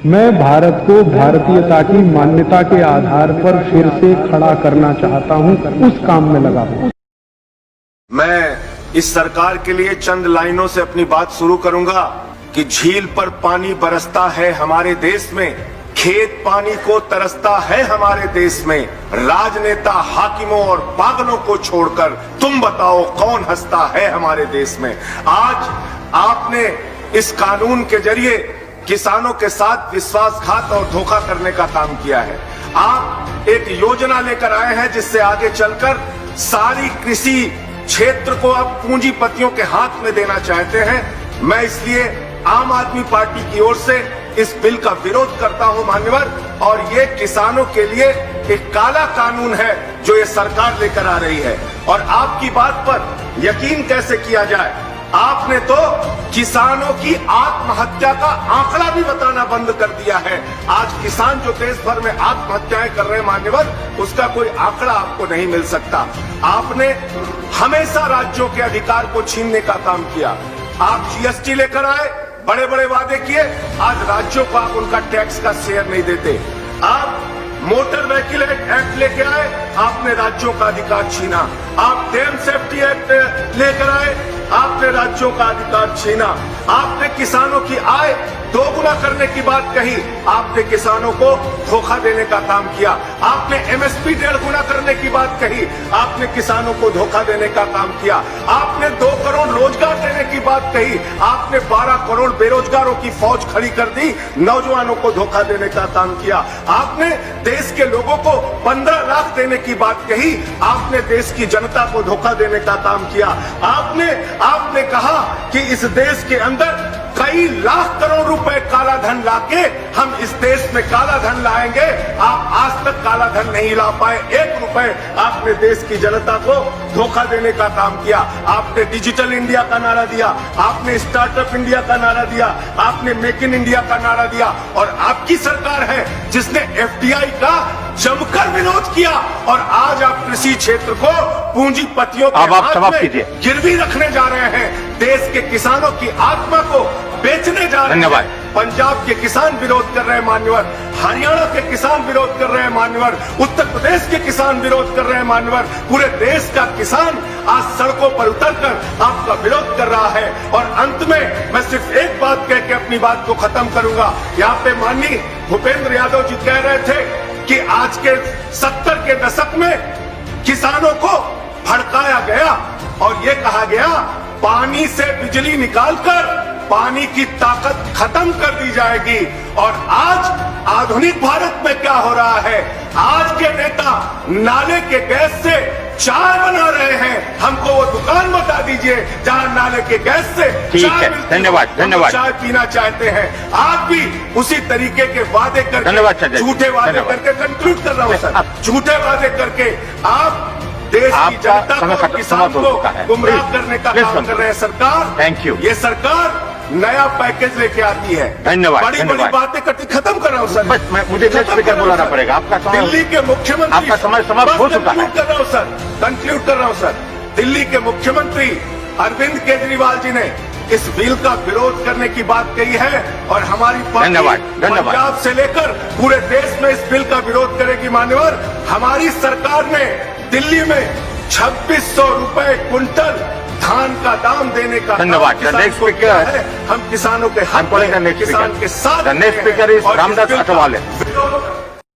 मैं भारत को भारतीयता की मान्यता के आधार पर फिर से खड़ा करना चाहता हूं, उस काम में लगा हूं। मैं इस सरकार के लिए चंद लाइनों से अपनी बात शुरू करूंगा कि झील पर पानी बरसता है हमारे देश में, खेत पानी को तरसता है हमारे देश में, राजनेता हाकिमों और पागलों को छोड़कर तुम बताओ कौन हंसता है हमारे देश में। आज आपने इस कानून के जरिए किसानों के साथ विश्वासघात और धोखा करने का काम किया है। आप एक योजना लेकर आए हैं जिससे आगे चलकर सारी कृषि क्षेत्र को आप पूंजीपतियों के हाथ में देना चाहते हैं। मैं इसलिए आम आदमी पार्टी की ओर से इस बिल का विरोध करता हूं मान्यवर, और ये किसानों के लिए एक काला कानून है जो ये सरकार लेकर आ रही है। और आपकी बात पर यकीन कैसे किया जाए, आपने तो किसानों की आत्महत्या का आंकड़ा भी बताना बंद कर दिया है। आज किसान जो देश भर में आत्महत्याएं कर रहे हैं मान्यवर, उसका कोई आंकड़ा आपको नहीं मिल सकता। आपने हमेशा राज्यों के अधिकार को छीनने का काम किया। आप जीएसटी लेकर आए, बड़े बड़े वादे किए, आज राज्यों को आप उनका टैक्स का शेयर नहीं देते। आप मोटर व्हीकल एक्ट लेके आए, आपने राज्यों का अधिकार छीना। आप डैम सेफ्टी एक्ट लेकर आए, आपने राज्यों का अधिकार छीना। आपने किसानों की आय दोगुना करने की बात कही, आपने किसानों को धोखा देने का काम किया। आपने एमएसपी 1.5 गुना करने की बात कही, आपने किसानों को धोखा देने का काम किया। आपने 2 करोड़ रोजगार देने की बात कही, आपने 12 करोड़ बेरोजगारों की फौज खड़ी कर दी, नौजवानों को धोखा देने का काम किया। आपने देश के लोगों को 15 लाख देने की बात कही, आपने देश की जनता को धोखा देने का काम किया। आपने कहा कि इस देश के अंदर कई लाख करोड़ रुपए काला धन लाके हम इस देश में काला धन लाएंगे। आप आज तक काला धन नहीं ला पाए, 1 रुपए आपने देश की जनता को धोखा देने का काम किया। आपने डिजिटल इंडिया का नारा दिया, आपने स्टार्टअप इंडिया का नारा दिया, आपने मेक इन इंडिया का नारा दिया, और आपकी सरकार है जिसने एफडीआई का जमकर विरोध किया। और आज आप कृषि क्षेत्र को पूंजीपतियों के हाथ में गिरवी रखने जा रहे हैं, देश के किसानों की आत्मा को बेचने जा रहे हैं। पंजाब के किसान विरोध कर रहे हैं मान्यवर, हरियाणा के किसान विरोध कर रहे हैं मान्यवर, उत्तर प्रदेश के किसान विरोध कर रहे हैं मान्यवर। पूरे देश का किसान आज सड़कों पर उतरकर आपका विरोध कर रहा है। और अंत में मैं सिर्फ एक बात कह के अपनी बात को खत्म करूंगा। यहाँ पे माननीय भूपेंद्र यादव जी कह रहे थे कि आज के 70 के दशक में किसानों को भड़काया गया और ये कहा गया पानी से बिजली निकालकर पानी की ताकत खत्म कर दी जाएगी। और आज आधुनिक भारत में क्या हो रहा है, आज के नेता नाले के गैस से चाय बना रहे हैं। हमको वो दुकान बता दीजिए जहां नाले के गैस से चाय मिलती है। धन्यवाद। चाय पीना चाहते हैं, आप भी उसी तरीके के वादे करके, झूठे वादे करके, कंक्लूड कर रहा हूं सर, झूठे वादे करके आप देश की जनता को, किसान को गुमराह करने का काम कर रहे हैं। सरकार, थैंक यू, ये सरकार नया पैकेज लेके आती है। धन्यवाद। बड़ी बातें करती, खत्म कर रहा हूँ सर, मुझे स्पीकर बुलाना पड़ेगा। आपका दिल्ली के मुख्यमंत्री, आपका समय समाप्त हो चुका है। कर रहा हूँ सर, कंक्लूड कर रहा हूँ सर। दिल्ली के मुख्यमंत्री अरविंद केजरीवाल जी ने इस बिल का विरोध करने की बात कही है, और हमारी पार्टी पंजाब से लेकर पूरे देश में इस बिल का विरोध करेगी मान्यवर। हमारी सरकार ने दिल्ली में 2600 रुपए क्विंटल धान का दाम देने का धन्यवाद। है। हम किसानों के हाथ में, किसान के साथ। Next speaker is Ramdas Athawale.